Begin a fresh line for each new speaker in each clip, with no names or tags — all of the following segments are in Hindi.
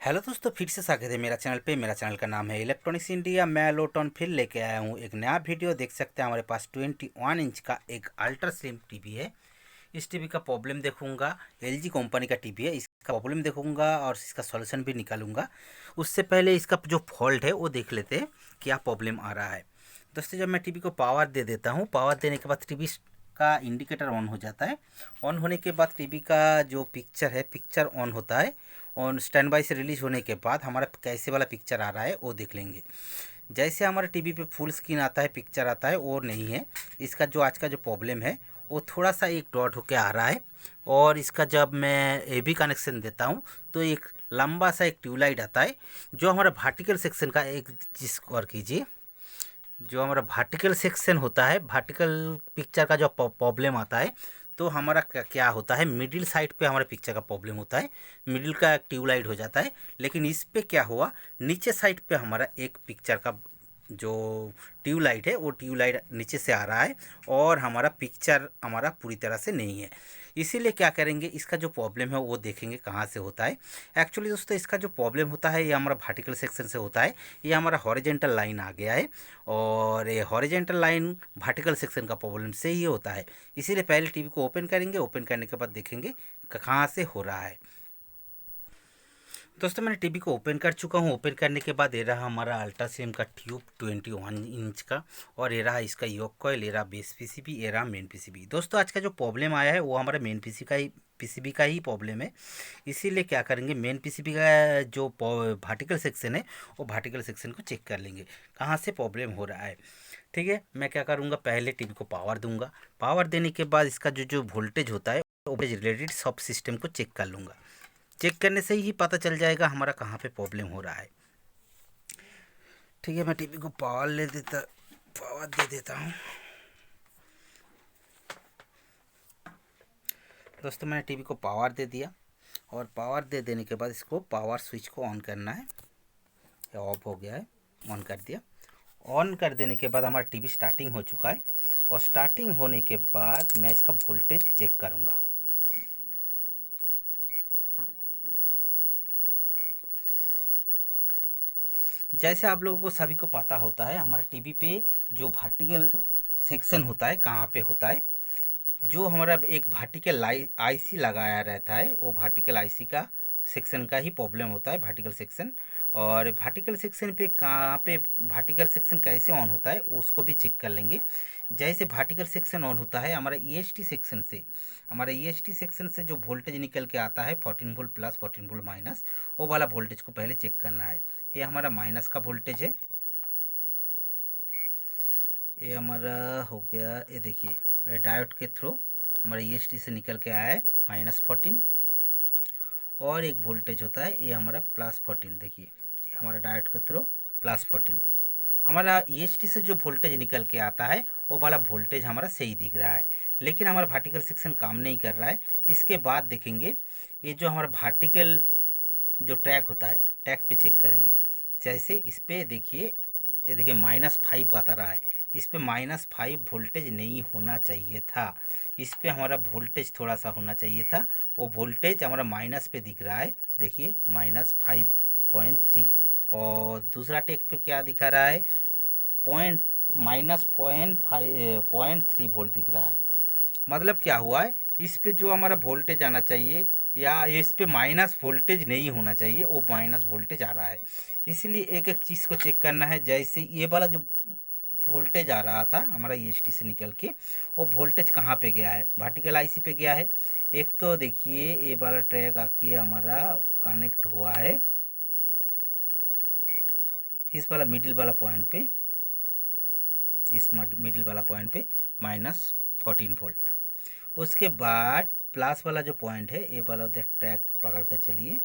हेलो दोस्तों, फिर से स्वागत है मेरा चैनल पे। मेरा चैनल का नाम है इलेक्ट्रॉनिक्स इंडिया। मैं लोटन फिर लेके आया हूँ एक नया वीडियो। देख सकते हैं हमारे पास 21 इंच का एक अल्ट्रा स्लिम टीवी है। इस टीवी का प्रॉब्लम देखूंगा। एलजी कंपनी का टीवी है, इसका प्रॉब्लम देखूंगा और इसका सॉल्यूशन भी निकालूंगा। उससे पहले इसका जो फॉल्ट है वो देख लेते हैं, क्या प्रॉब्लम आ रहा है। दोस्तों, जब मैं टीवी को पावर दे देता हूँ, पावर देने के बाद टीवी का इंडिकेटर ऑन हो जाता है। ऑन होने के बाद टीवी का जो पिक्चर है, पिक्चर ऑन होता है। और स्टैंड बाई से रिलीज़ होने के बाद हमारा कैसे वाला पिक्चर आ रहा है वो देख लेंगे। जैसे हमारे टीवी पे फुल स्क्रीन आता है, पिक्चर आता है, और नहीं है। इसका जो आज का जो प्रॉब्लम है वो थोड़ा सा एक डॉट होके आ रहा है। और इसका जब मैं ए बी कनेक्शन देता हूँ तो एक लंबा सा एक ट्यूबलाइट आता है। जो हमारा वर्टिकल सेक्शन का एक चीज़ और कीजिए, जो हमारा वर्टिकल सेक्शन होता है, वर्टिकल पिक्चर का जो प्रॉब्लम आता है, तो हमारा क्या होता है, मिडिल साइड पे हमारे पिक्चर का प्रॉब्लम होता है। मिडिल का ट्यूबलाइट हो जाता है। लेकिन इस पे क्या हुआ, नीचे साइड पे हमारा एक पिक्चर का जो ट्यूबलाइट है वो ट्यूबलाइट नीचे से आ रहा है और हमारा पिक्चर हमारा पूरी तरह से नहीं है। इसीलिए क्या करेंगे, इसका जो प्रॉब्लम है वो देखेंगे कहाँ से होता है। एक्चुअली दोस्तों, इसका जो प्रॉब्लम होता है ये हमारा वर्टिकल सेक्शन से होता है। ये हमारा हॉरिजेंटल लाइन आ गया है और ये हॉरिजेंटल लाइन वर्टिकल सेक्शन का प्रॉब्लम से ही होता है। इसीलिए पहले टीवी को ओपन करेंगे, ओपन करने के बाद देखेंगे कहाँ से हो रहा है। दोस्तों, मैंने टीवी को ओपन कर चुका हूँ। ओपन करने के बाद ये रहा हमारा अल्ट्रा सिम का ट्यूब 21 इंच का, और ये रहा इसका योक कॉइल, ये रहा बेस पीसीबी, ये रहा मेन पीसीबी। दोस्तों, आज का जो प्रॉब्लम आया है वो हमारा मेन पीसीबी का ही प्रॉब्लम है। इसीलिए क्या करेंगे, मेन पीसीबी का जो वर्टिकल सेक्शन है वो वर्टिकल सेक्शन को चेक कर लेंगे कहाँ से प्रॉब्लम हो रहा है। ठीक है, मैं क्या करूँगा, पहले टीवी को पावर दूंगा। पावर देने के बाद इसका जो जो वोल्टेज होता है, वोल्टेज रिलेटेड सब सिस्टम को चेक कर लूँगा। चेक करने से ही पता चल जाएगा हमारा कहाँ पे प्रॉब्लम हो रहा है। ठीक है, मैं टीवी को पावर दे देता हूँ। दोस्तों, मैंने टीवी को पावर दे दिया और पावर दे देने के बाद इसको पावर स्विच को ऑन करना है। ये ऑफ हो गया है, ऑन कर दिया। ऑन कर देने के बाद हमारा टीवी स्टार्टिंग हो चुका है और स्टार्टिंग होने के बाद मैं इसका वोल्टेज चेक करूँगा। जैसे आप लोगों को सभी को पता होता है, हमारा टीवी पे जो वर्टिकल सेक्शन होता है कहाँ पे होता है, जो हमारा एक वर्टिकल आईसी लगाया रहता है, वो वर्टिकल आईसी का सेक्शन का ही प्रॉब्लम होता है, वर्टिकल सेक्शन। और वर्टिकल सेक्शन पे कहाँ पे वर्टिकल सेक्शन कैसे ऑन होता है उसको भी चेक कर लेंगे। जैसे वर्टिकल सेक्शन ऑन होता है हमारा ईएसटी सेक्शन से, हमारा ईएसटी सेक्शन से जो वोल्टेज निकल के आता है 14 वोल्ट प्लस 14 वोल्ट माइनस, वो वाला वोल्टेज को पहले चेक करना है। ये हमारा माइनस का वोल्टेज है। ये हमारा हो गया, ये देखिए, ये डायोड के थ्रू हमारा ईएसटी से निकल के आया है -14। और एक वोल्टेज होता है ये हमारा +14। देखिए, ये हमारा डायोड के थ्रू +14। हमारा ईएसटी से जो वोल्टेज निकल के आता है वो वाला वोल्टेज हमारा सही दिख रहा है, लेकिन हमारा वर्टिकल सेक्शन काम नहीं कर रहा है। इसके बाद देखेंगे, ये जो हमारा वर्टिकल जो ट्रैक होता है, ट्रैक पे चेक करेंगे। जैसे इस पे देखिए, ये देखिए -5 बता रहा है। इस पे -5 वोल्टेज नहीं होना चाहिए था। इस पे हमारा वोल्टेज थोड़ा सा होना चाहिए था। वो वोल्टेज हमारा माइनस पे दिख रहा है, देखिए -5.3। और दूसरा टेक पे क्या दिखा रहा है, पॉइंट -0.3 वोल्ट दिख रहा है। मतलब क्या हुआ है, इस पे जो हमारा वोल्टेज आना चाहिए या इस पे माइनस वोल्टेज नहीं होना चाहिए, वो माइनस वोल्टेज आ रहा है। इसलिए एक एक चीज़ को चेक करना है। जैसे ये वाला जो वोल्टेज आ रहा था हमारा ईएसटी से निकल के, वो वोल्टेज कहाँ पे गया है, वर्टिकल आईसी पे गया है। एक तो देखिए, ये वाला ट्रैक आके हमारा कनेक्ट हुआ है इस वाला मिडिल वाला पॉइंट पे, इस मिडिल वाला पॉइंट पे -14 वोल्ट। उसके बाद प्लस वाला जो पॉइंट है, ये वाला उधर ट्रैक पकड़ कर चलिए,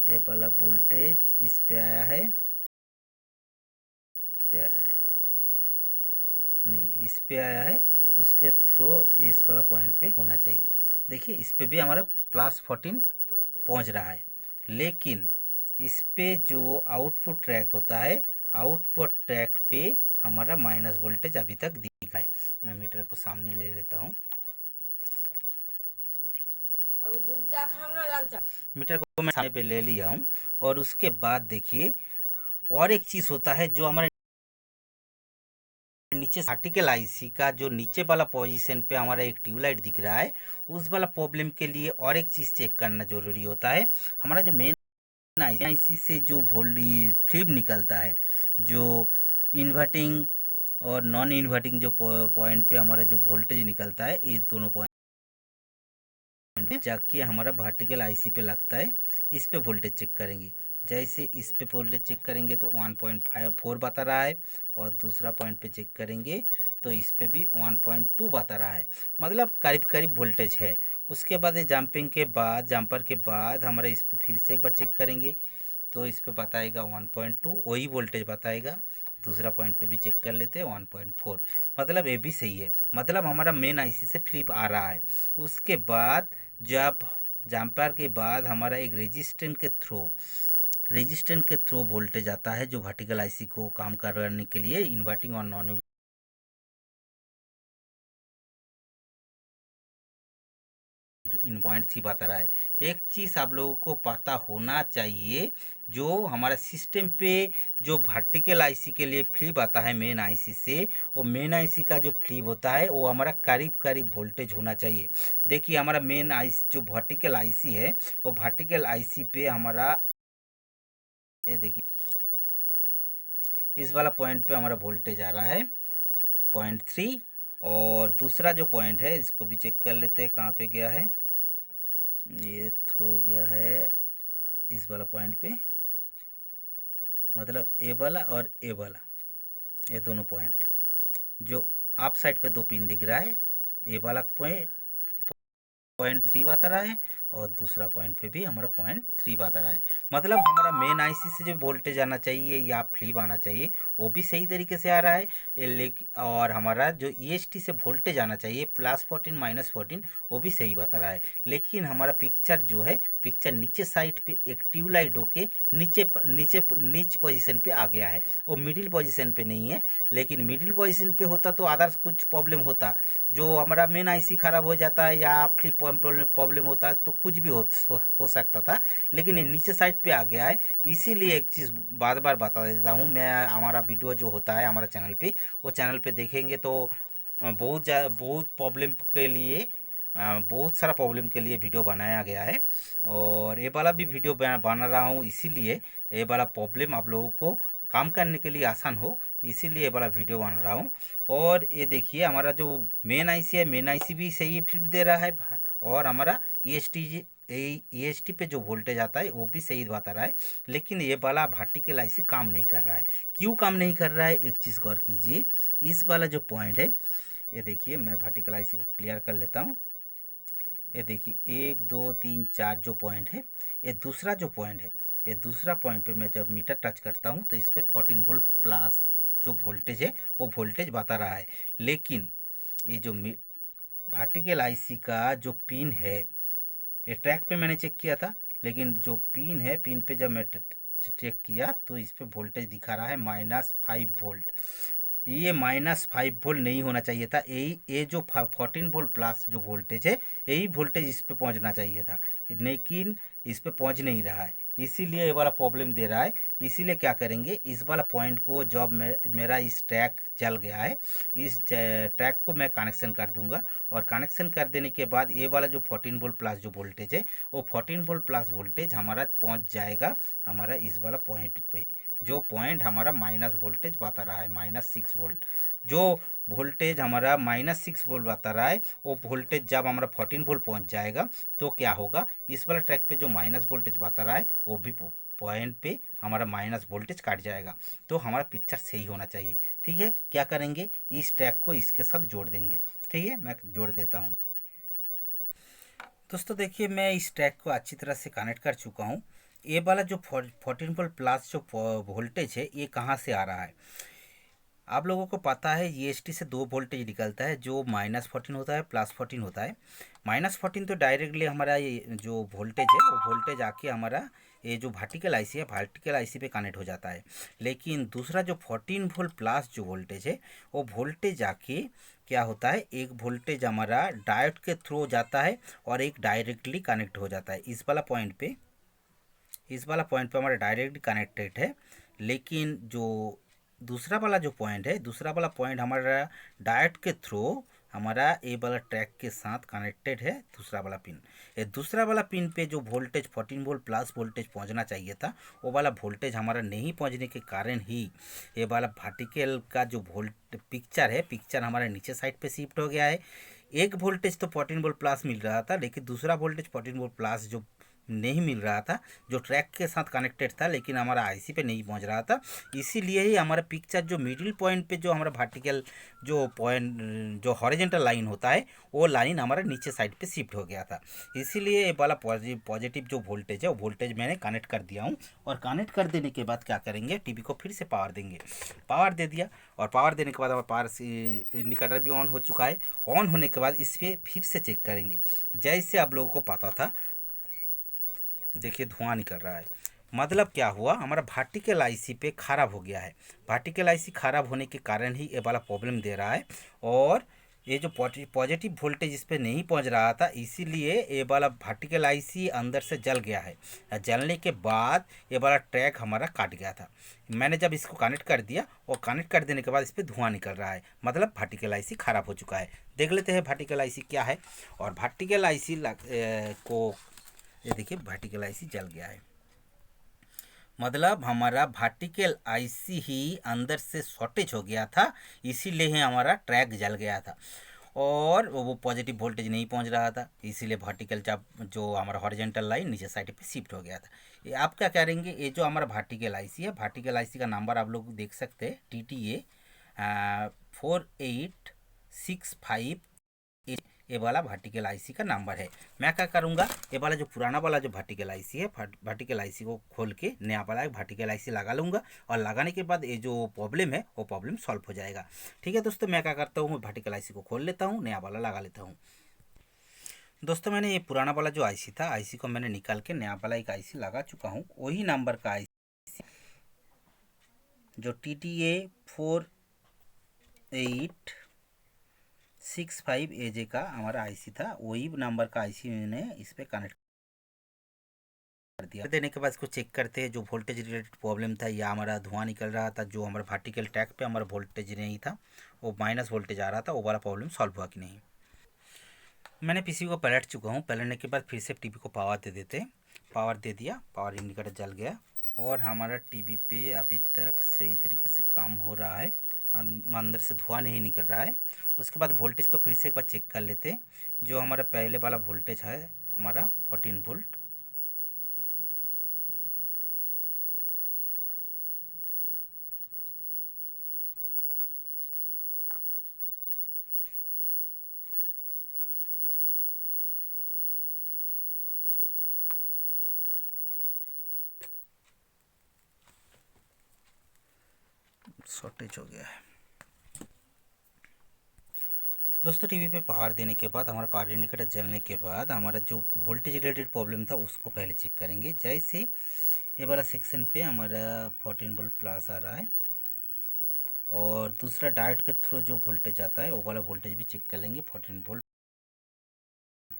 ये वाला वोल्टेज इस पे आया है, पे आया है, नहीं इस पे आया है। उसके थ्रू इस वाला पॉइंट पे होना चाहिए। देखिए, इस पे भी हमारा +14 पहुंच रहा है, लेकिन इस पे जो आउटपुट ट्रैक होता है, आउटपुट ट्रैक पे हमारा माइनस वोल्टेज अभी तक दिखा है। मैं मीटर को सामने ले लेता हूँ। मीटर को मैं सामने पे ले लिया हूँ। और उसके बाद देखिए और एक चीज़ होता है जो हमारे नीचे आर्टिकल आईसी का जो नीचे वाला पोजीशन पे हमारा एक ट्यूबलाइट दिख रहा है, उस वाला प्रॉब्लम के लिए और एक चीज़ चेक करना ज़रूरी होता है। हमारा जो मेन आईसी से जो फ्लिप निकलता है, जो इन्वर्टिंग और नॉन इन्वर्टिंग जो पॉइंट पे हमारा जो वोल्टेज निकलता है, इस दोनों पॉइंट पे जाके हमारा वर्टिकल आईसी पे लगता है। इस पे वोल्टेज चेक करेंगे। जैसे इस पे वोल्टेज चेक करेंगे तो 1.54 बता रहा है, और दूसरा पॉइंट पे चेक करेंगे तो इस पे भी 1.2 बता रहा है, मतलब करीब करीब वोल्टेज है। उसके बाद जंपर के बाद हमारा इस पे फिर से एक बार चेक करेंगे तो इस पे बताएगा 1.2, वही वोल्टेज बताएगा। दूसरा पॉइंट पे भी चेक कर लेते हैं 1.4, मतलब ये भी सही है, मतलब हमारा मेन आईसी से फ्लिप आ रहा है। उसके बाद जब जंपर के बाद हमारा एक रेजिस्टेंट के थ्रू वोल्टेज आता है, जो वर्टिकल आईसी को काम करने के लिए इन्वर्टिंग और नॉन इन पॉइंट थी बता रहा है। एक चीज़ आप लोगों को पता होना चाहिए, जो हमारा सिस्टम पे जो वर्टिकल आईसी के लिए फ्लिप आता है मेन आईसी से, वो मेन आईसी का जो फ्लिप होता है वो हमारा करीब करीब वोल्टेज होना चाहिए। देखिए हमारा मेन आईसी जो वर्टिकल आईसी है, वो वर्टिकल आईसी पे हमारा ये देखिए इस वाला पॉइंट पे हमारा वोल्टेज आ रहा है 0.3। और दूसरा जो पॉइंट है इसको भी चेक कर लेते हैं कहाँ पे गया है, ये थ्रो गया है इस वाला पॉइंट पे, मतलब ए वाला और ए वाला, ये दोनों पॉइंट जो आप साइड पे दो पिन दिख रहा है, ए वाला पॉइंट 0.3 बता रहा है, और दूसरा पॉइंट पे भी हमारा 0.3 बता रहा है। मतलब हमारा मेन आईसी से जो वोल्टेज आना चाहिए या फ्लिप आना चाहिए वो भी सही तरीके से आ रहा है, और हमारा जो ईएसटी से वोल्टेज आना चाहिए +14 -14 वो भी सही बता रहा है। लेकिन हमारा पिक्चर जो है, पिक्चर नीचे साइड पे एक ट्यूबलाइट होके नीच पोजीशन पे आ गया है, वो मिडिल पोजीशन पे नहीं है। लेकिन मिडिल पोजीशन पे होता तो अदर्स कुछ प्रॉब्लम होता, जो हमारा मेन आईसी ख़राब हो जाता है या फ्लिप प्रॉब्लम होता है तो कुछ भी हो सकता था। लेकिन ये नीचे साइड पे आ गया है, इसीलिए एक चीज़ बार बार बता देता हूँ मैं। हमारा वीडियो जो होता है हमारा चैनल पे, वो चैनल पे देखेंगे तो बहुत प्रॉब्लम के लिए बहुत सारा प्रॉब्लम के लिए वीडियो बनाया गया है। और ये वाला भी वीडियो बना रहा हूँ, इसीलिए ये वाला प्रॉब्लम आप लोगों को काम करने के लिए आसान हो, इसीलिए ये वाला वीडियो बना रहा हूँ। और ये देखिए हमारा जो मेन आईसी है, मेन आईसी भी सही फ्लिप दे रहा है, और हमारा ईएसटी पे जो वोल्टेज आता है वो भी सही बता रहा है। लेकिन ये वाला वर्टिकल आईसी काम नहीं कर रहा है। क्यों काम नहीं कर रहा है, एक चीज़ गौर कीजिए। इस वाला जो पॉइंट है, ये देखिए मैं वर्टिकल आईसी को क्लियर कर लेता हूँ। ये देखिए 1 2 3 4 जो पॉइंट है, ये दूसरा जो पॉइंट है, ये दूसरा पॉइंट पे मैं जब मीटर टच करता हूँ तो इस पर 14 वोल्ट प्लस जो वोल्टेज है वो वोल्टेज बता रहा है। लेकिन ये जो वर्टिकल आईसी का जो पिन है, ये ट्रैक पे मैंने चेक किया था, लेकिन जो पिन है, पिन पे जब मैं चेक किया तो इस पे वोल्टेज दिखा रहा है -5 वोल्ट। ये -5 वोल्ट नहीं होना चाहिए था, यही ये जो 14 वोल्ट प्लस जो वोल्टेज है, यही वोल्टेज इस पे पहुंचना चाहिए था, लेकिन इस पे पहुंच नहीं रहा है, इसीलिए ये वाला प्रॉब्लम दे रहा है। इसीलिए क्या करेंगे, इस वाला पॉइंट को जब मेरा इस ट्रैक जल गया है, इस ट्रैक को मैं कनेक्शन कर दूंगा, और कनेक्शन कर देने के बाद ये वाला जो 14 वोल्ट प्लस जो वोल्टेज है, वो 14 वोल्ट प्लस वोल्टेज हमारा पहुंच जाएगा हमारा इस वाला पॉइंट पे, जो पॉइंट हमारा माइनस वोल्टेज बता रहा है, -6 वोल्ट। जो वोल्टेज हमारा -6 वोल्ट बता रहा है, वो वोल्टेज जब हमारा 14 वोल्ट पहुंच जाएगा तो क्या होगा, इस वाला ट्रैक पे जो माइनस वोल्टेज बता रहा है वो भी पॉइंट पे हमारा माइनस वोल्टेज काट जाएगा। तो हमारा पिक्चर सही होना चाहिए। ठीक है, क्या करेंगे, इस ट्रैक को इसके साथ जोड़ देंगे। ठीक है, मैं जोड़ देता हूँ। दोस्तों देखिए मैं इस ट्रैक को अच्छी तरह से कनेक्ट कर चुका हूँ। ये वाला जो 14 वोल्ट प्लस जो वोल्टेज है, ये कहाँ से आ रहा है, आप लोगों को पता है ईएसटी से दो वोल्टेज निकलता है, जो -14 होता है, +14 होता है। -14 तो डायरेक्टली हमारा ये जो वोल्टेज है वो वोल्टेज आके हमारा ये जो वर्टिकल आईसी है वर्टिकल आईसी पे कनेक्ट हो जाता है। लेकिन दूसरा जो 14 वोल्ट प्लस जो वोल्टेज है वो वोल्टेज आके क्या होता है, एक वोल्टेज हमारा डायोड के थ्रू जाता है और एक डायरेक्टली कनेक्ट हो जाता है इस वाला पॉइंट पे हमारा डायरेक्टली कनेक्टेड है। लेकिन जो दूसरा वाला पॉइंट हमारा डायोड के थ्रू हमारा ए वाला ट्रैक के साथ कनेक्टेड है। दूसरा वाला पिन, ये दूसरा वाला पिन पे जो वोल्टेज 14 वोल्ट प्लस वोल्टेज पहुंचना चाहिए था वो वाला वोल्टेज हमारा नहीं पहुंचने के कारण ही ये वाला वर्टिकल का जो वोल्ट पिक्चर हमारा नीचे साइड पे शिफ्ट हो गया है। एक वोल्टेज तो 14 वोल्ट प्लस मिल रहा था, लेकिन दूसरा वोल्टेज 14 वोल्ट प्लस जो नहीं मिल रहा था, जो ट्रैक के साथ कनेक्टेड था, लेकिन हमारा आईसी पे नहीं पहुंच रहा था। इसीलिए ही हमारा पिक्चर जो मिडिल पॉइंट पे जो हमारा वर्टिकल जो पॉइंट जो हॉरिजॉन्टल लाइन होता है वो लाइन हमारा नीचे साइड पे शिफ्ट हो गया था। इसीलिए ये वाला पॉजिटिव जो वोल्टेज है वो वोल्टेज मैंने कनेक्ट कर दिया हूँ। और कनेक्ट कर देने के बाद क्या करेंगे, टीवी को फिर से पावर देंगे। पावर दे दिया और पावर देने के बाद हमारा पावर इंडिकेटर भी ऑन हो चुका है। ऑन होने के बाद इस पर फिर से चेक करेंगे। जैसे आप लोगों को पता था, देखिए धुआं निकल रहा है, मतलब क्या हुआ, हमारा वर्टिकल आईसी पे ख़राब हो गया है। वर्टिकल आईसी ख़राब होने के कारण ही ये वाला प्रॉब्लम दे रहा है। और ये जो पॉजिटिव वोल्टेज इस पर नहीं पहुंच रहा था, इसीलिए ये वाला वर्टिकल आईसी अंदर से जल गया है। जलने के बाद ये वाला ट्रैक हमारा काट गया था। मैंने जब इसको कनेक्ट कर दिया और कनेक्ट कर देने के बाद इस पर धुआं निकल रहा है, मतलब वर्टिकल आईसी ख़राब हो चुका है। देख लेते हैं वर्टिकल आईसी क्या है। और वर्टिकल आईसी को ये देखिए वर्टिकल आईसी जल गया है, मतलब हमारा वर्टिकल आईसी ही अंदर से शॉर्टेज हो गया था, इसीलिए ही हमारा ट्रैक जल गया था। और वो पॉजिटिव वोल्टेज नहीं पहुंच रहा था, इसीलिए वर्टिकल जो हमारा हॉरिजॉन्टल लाइन नीचे साइड पे शिफ्ट हो गया था। ये आप क्या करेंगे, ये जो हमारा वर्टिकल आईसी है, वर्टिकल आईसी का नंबर आप लोग देख सकते हैं, TTA 4865। ये वाला वर्टिकल आईसी का नंबर है। मैं क्या करूँगा, ये वाला जो पुराना वाला जो वर्टिकल आईसी है, वर्टिकल आईसी को खोल के नया वाला एक वर्टिकल आईसी लगा लूँगा। और लगाने के बाद ये जो प्रॉब्लम है वो प्रॉब्लम सॉल्व हो जाएगा। ठीक है दोस्तों, मैं क्या करता हूँ, वर्टिकल आईसी को खोल लेता हूँ, नया वाला लगा लेता हूँ। दोस्तों मैंने ये पुराना वाला जो आईसी था, आईसी को मैंने निकाल के नया वाला एक आईसी लगा चुका हूँ। वही नंबर का आईसी जो TTA 4865AJ का हमारा आईसी था, वही नंबर का आईसी मैंने इस पर कनेक्ट कर दिया। देने के बाद इसको चेक करते हैं, जो वोल्टेज रिलेटेड प्रॉब्लम था या हमारा धुआं निकल रहा था, जो हमारा वर्टिकल ट्रैक पे हमारा वोल्टेज नहीं था, वो माइनस वोल्टेज आ रहा था, वो वाला प्रॉब्लम सॉल्व हुआ कि नहीं। मैंने पीसी को पलट चुका हूँ। पलटने के बाद फिर से टीवी को पावर दे देते हैं। पावर दे दिया, पावर इंडिकेटर जल गया और हमारा टीवी पे अभी तक सही तरीके से काम हो रहा है, अंदर से धुआं नहीं निकल रहा है। उसके बाद वोल्टेज को फिर से एक बार चेक कर लेते हैं। जो हमारा पहले वाला वोल्टेज है हमारा 14 वोल्ट, शॉर्टेज हो गया है। दोस्तों टीवी पे पावर देने के बाद, हमारा पावर इंडिकेटर जलने के बाद हमारा जो वोल्टेज रिलेटेड प्रॉब्लम था उसको पहले चेक करेंगे। जैसे ये वाला सेक्शन पे हमारा 14 वोल्ट प्लस आ रहा है और दूसरा डायोड के थ्रू जो वोल्टेज आता है वो वाला वोल्टेज भी चेक कर लेंगे, 14 वोल्ट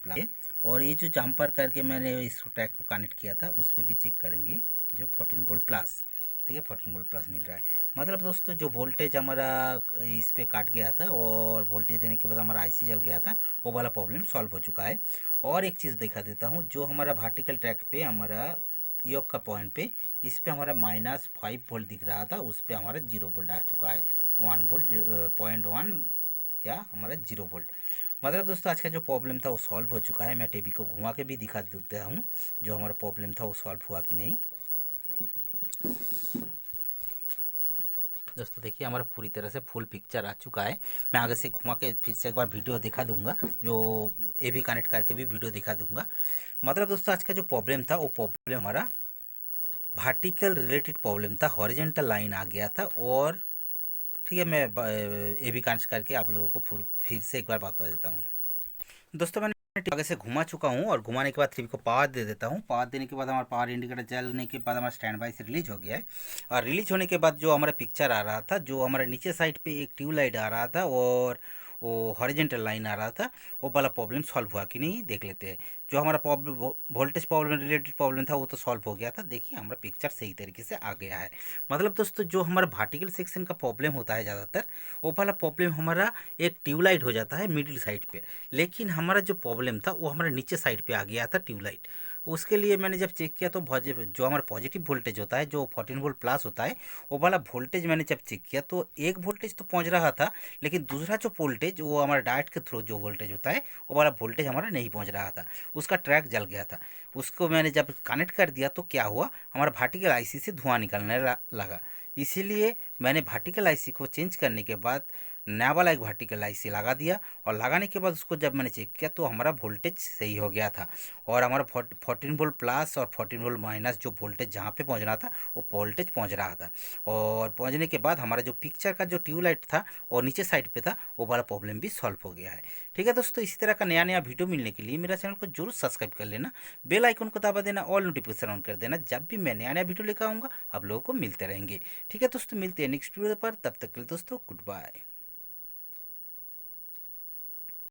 प्लस। और ये जो जंपर करके मैंने इस ट्रैक को कनेक्ट किया था उस पर भी चेक करेंगे, जो 14 वोल्ट प्लस, ठीक है 14 वोल्ट प्लस मिल रहा है। मतलब दोस्तों जो वोल्टेज हमारा इस पर काट गया था और वोल्टेज देने के बाद हमारा आईसी जल गया था, वो वाला प्रॉब्लम सॉल्व हो चुका है। और एक चीज़ दिखा देता हूँ, जो हमारा वर्टिकल ट्रैक पे हमारा योग का पॉइंट पे, इस पे हमारा -5 वोल्ट दिख रहा था, उस पर हमारा 0 वोल्ट आ चुका है, 1 वोल्ट 0.1 या हमारा 0 वोल्ट। मतलब दोस्तों आज का जो प्रॉब्लम था वो सॉल्व हो चुका है। मैं टीवी को घुमा के भी दिखा देता हूँ जो हमारा प्रॉब्लम था वो सॉल्व हुआ कि नहीं। दोस्तों देखिए हमारा पूरी तरह से फुल पिक्चर आ चुका है। मैं आगे से घुमा के फिर से एक बार वीडियो दिखा दूंगा, जो ये भी कनेक्ट करके भी वीडियो दिखा दूंगा। मतलब दोस्तों आज का जो प्रॉब्लम था वो प्रॉब्लम हमारा वर्टिकल रिलेटेड प्रॉब्लम था, हॉरिजॉन्टल लाइन आ गया था और ठीक है, मैं ए बी कनेक्ट करके आप लोगों को फिर से एक बार बता देता हूँ। दोस्तों मैंने आगे से घुमा चुका हूँ और घुमाने के बाद टीवी को पावर दे देता हूँ। पावर देने के बाद हमारा पावर इंडिकेटर जलने के बाद हमारा स्टैंड बाई से रिलीज हो गया है। और रिलीज होने के बाद जो हमारा पिक्चर आ रहा था, जो हमारे नीचे साइड पे एक ट्यूबलाइट आ रहा था और वो हॉरिजेंटल लाइन आ रहा था, वो वाला प्रॉब्लम सॉल्व हुआ कि नहीं देख लेते हैं। जो हमारा problem voltage problem related problem था वो तो सॉल्व हो गया था। देखिए हमारा पिक्चर सही तरीके से आ गया है। मतलब दोस्तों जो हमारा वर्टिकल सेक्शन का प्रॉब्लम होता है ज़्यादातर, वो वाला प्रॉब्लम हमारा एक ट्यूबलाइट हो जाता है मिडिल साइड पे। लेकिन हमारा जो प्रॉब्लम था वो हमारे नीचे साइड पे आ गया था ट्यूबलाइट। उसके लिए मैंने जब चेक किया तो जो हमारा पॉजिटिव वोल्टेज होता है, जो 14 वोल्ट प्लस होता है, वो वाला वोल्टेज मैंने जब चेक किया तो एक वोल्टेज तो पहुंच रहा था, लेकिन दूसरा जो वोल्टेज वो हमारा डायोड के थ्रू जो वोल्टेज होता है वो वाला वोल्टेज हमारा नहीं पहुंच रहा था। उसका ट्रैक जल गया था। उसको मैंने जब कनेक्ट कर दिया तो क्या हुआ, हमारा वर्टिकल आईसी से धुआं निकलने लगा। इसीलिए मैंने वर्टिकल आईसी को चेंज करने के बाद नया वाला एक वर्टिकल आईसी लगा दिया। और लगाने के बाद उसको जब मैंने चेक किया तो हमारा वोल्टेज सही हो गया था। और हमारा 14 वोल्ट प्लस और 14 वोल्ट माइनस जो वोल्टेज जहाँ पे पहुँच रहा था वो वोल्टेज पहुँच रहा था। और पहुँचने के बाद हमारा जो पिक्चर का जो ट्यूबलाइट था और नीचे साइड पे था, वो वाला प्रॉब्लम भी सॉल्व हो गया है। ठीक है दोस्तों, इसी तरह का नया नया वीडियो मिलने के लिए मेरा चैनल को जरूर सब्सक्राइब कर लेना, बेल आइकन को दबा देना, ऑल नोटिफिकेशन ऑन कर देना। जब भी मैं नया नया वीडियो लेकर आऊँगा आप लोगों को मिलते रहेंगे। ठीक है दोस्तों, मिलते हैं नेक्स्ट वीडियो पर। तब तक के लिए दोस्तों गुड बाय।